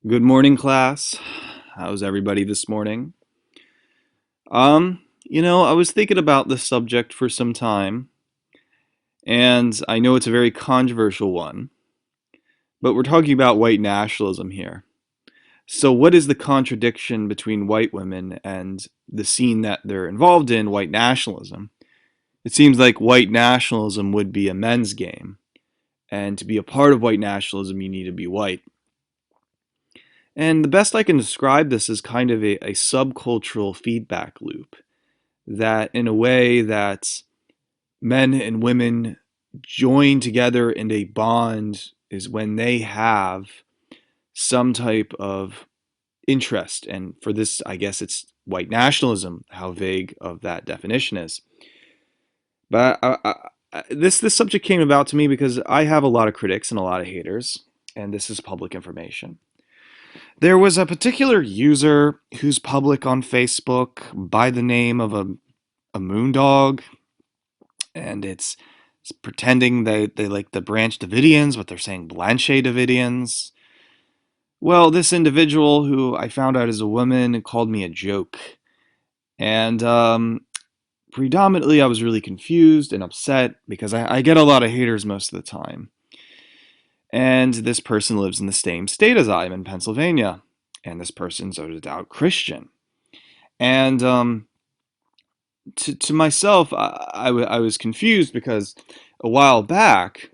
Good morning, class. How's everybody this morning? I was thinking about this subject for some time, and I know it's a very controversial one, but we're talking about white nationalism here. So, what is the contradiction between white women and the scene that they're involved in, white nationalism? It seems like white nationalism would be a men's game, and to be a part of white nationalism, you need to be white. And the best I can describe this is kind of a subcultural feedback loop that in a way that men and women join together in a bond is when they have some type of interest. And for this, I guess it's white nationalism, how vague of that definition is. But this subject came about to me because I have a lot of critics and a lot of haters, and this is public information. There was a particular user who's public on Facebook by the name of a moondog, and it's pretending they like the Branch Davidians, but they're saying Blanche Davidians. Well, this individual who I found out is a woman called me a joke, and predominantly I was really confused and upset because I get a lot of haters most of the time. And this person lives in the same state as I am in Pennsylvania, and this person's a devout Christian. And to myself, I was confused because a while back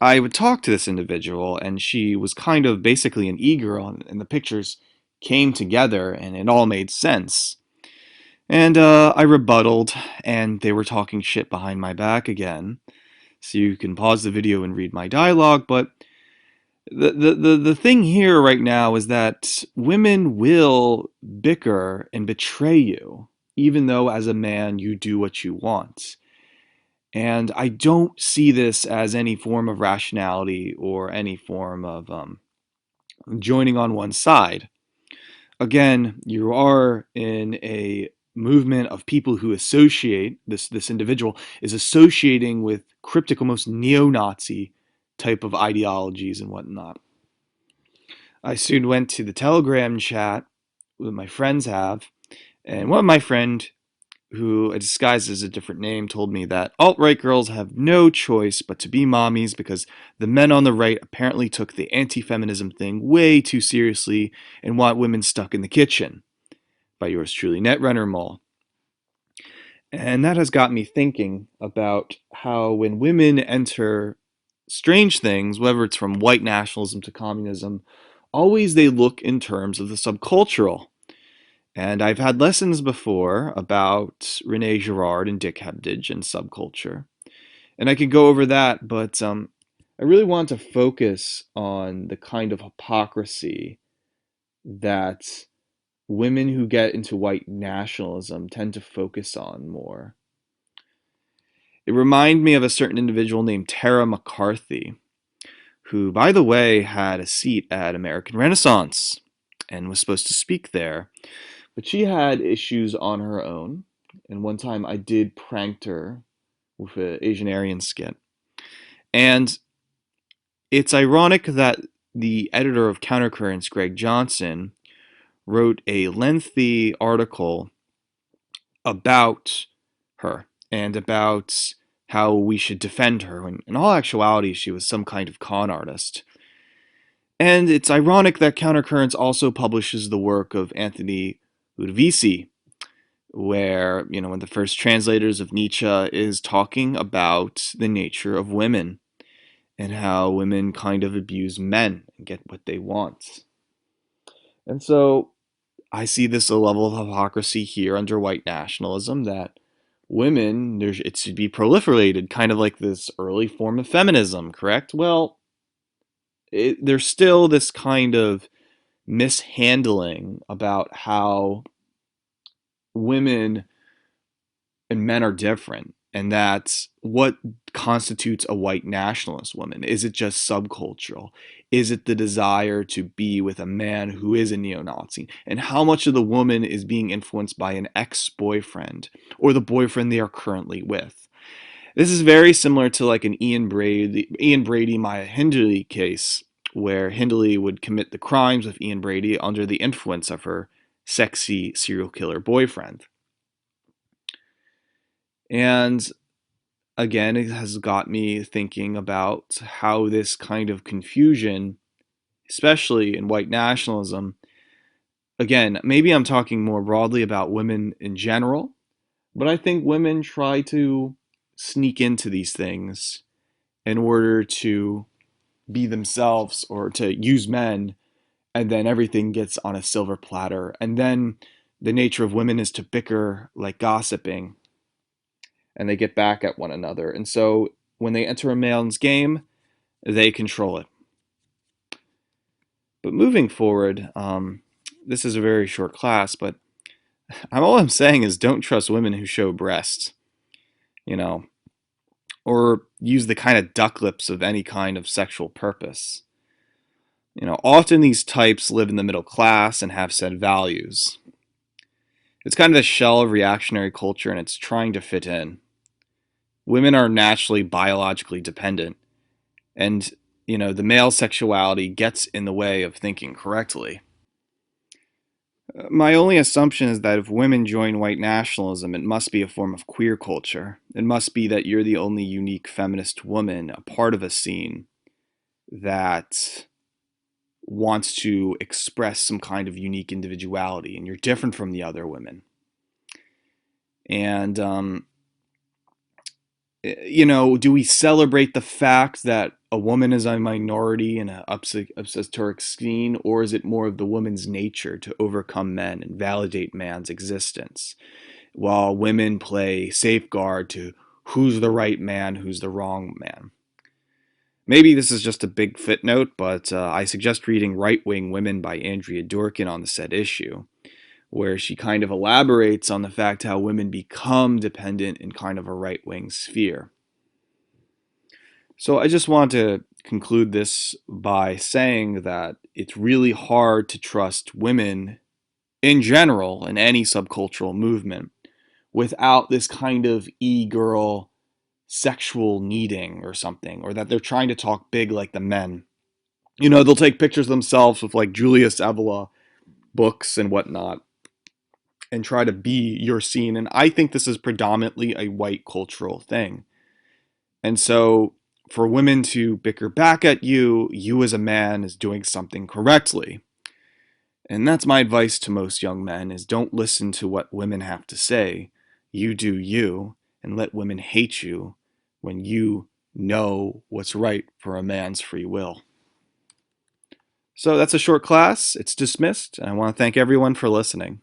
I would talk to this individual, and she was kind of basically an e-girl, and the pictures came together, and it all made sense. And I rebutted, and they were talking shit behind my back again. So you can pause the video and read my dialogue, but the thing here right now is that women will bicker and betray you, even though as a man you do what you want. And I don't see this as any form of rationality or any form of joining on one side. Again, you are in a movement of people who associate this individual is associating with cryptic, almost neo-Nazi type of ideologies and whatnot. I soon went to the Telegram chat that my friends have, and one of my friend who I disguised as a different name told me that alt-right girls have no choice but to be mommies because the men on the right apparently took the anti-feminism thing way too seriously and want women stuck in the kitchen. By yours truly, Netrunner Mole. And that has got me thinking about how when women enter strange things, whether it's from white nationalism to communism, always they look in terms of the subcultural. And I've had lessons before about Rene Girard and Dick Hebdige and subculture. And I could go over that, but I really want to focus on the kind of hypocrisy that women who get into white nationalism tend to focus on more. It reminded me of a certain individual named Tara McCarthy, who, by the way, had a seat at American Renaissance and was supposed to speak there. But she had issues on her own, and one time I did pranked her with an Asian Aryan skit. And it's ironic that the editor of Countercurrents, Greg Johnson, wrote a lengthy article about her and about how we should defend her, when in all actuality she was some kind of con artist. And it's ironic that Countercurrents also publishes the work of Anthony Udvisi, where, one of the first translators of Nietzsche is talking about the nature of women and how women kind of abuse men and get what they want. And so I see this a level of hypocrisy here under white nationalism that women, it should be proliferated, kind of like this early form of feminism, correct? Well, there's still this kind of mishandling about how women and men are different, and that's what constitutes a white nationalist woman. Is it just subcultural? Is it the desire to be with a man who is a neo-Nazi? And how much of the woman is being influenced by an ex-boyfriend or the boyfriend they are currently with? This is very similar to like an Ian Brady, Maya Hindley case, where Hindley would commit the crimes of Ian Brady under the influence of her sexy serial killer boyfriend. And again, it has got me thinking about how this kind of confusion, especially in white nationalism, again, maybe I'm talking more broadly about women in general, but I think women try to sneak into these things in order to be themselves or to use men, and then everything gets on a silver platter. And then the nature of women is to bicker like gossiping, and they get back at one another. And so when they enter a man's game, they control it. But moving forward, this is a very short class, but all I'm saying is don't trust women who show breasts, you know, or use the kind of duck lips of any kind of sexual purpose. Often these types live in the middle class and have set values. It's kind of a shell of reactionary culture and it's trying to fit in. Women are naturally biologically dependent, and the male sexuality gets in the way of thinking correctly. My only assumption is that if women join white nationalism, it must be a form of queer culture. It must be that you're the only unique feminist woman, a part of a scene that wants to express some kind of unique individuality, and you're different from the other women. And do we celebrate the fact that a woman is a minority in an obsessoric scene, or is it more of the woman's nature to overcome men and validate man's existence, while women play safeguard to who's the right man, who's the wrong man? Maybe this is just a big footnote, but I suggest reading Right Wing Women by Andrea Dworkin on the said issue, where she kind of elaborates on the fact how women become dependent in kind of a right wing sphere. So I just want to conclude this by saying that it's really hard to trust women in general in any subcultural movement without this kind of e-girl sexual needing or something, or that they're trying to talk big like the men. They'll take pictures of themselves with like Julius Evola books and whatnot and try to be your scene. And I think this is predominantly a white cultural thing. And so for women to bicker back at you, you as a man is doing something correctly. And that's my advice to most young men is don't listen to what women have to say. You do you, and let women hate you when you know what's right for a man's free will. So that's a short class. It's dismissed, and I want to thank everyone for listening.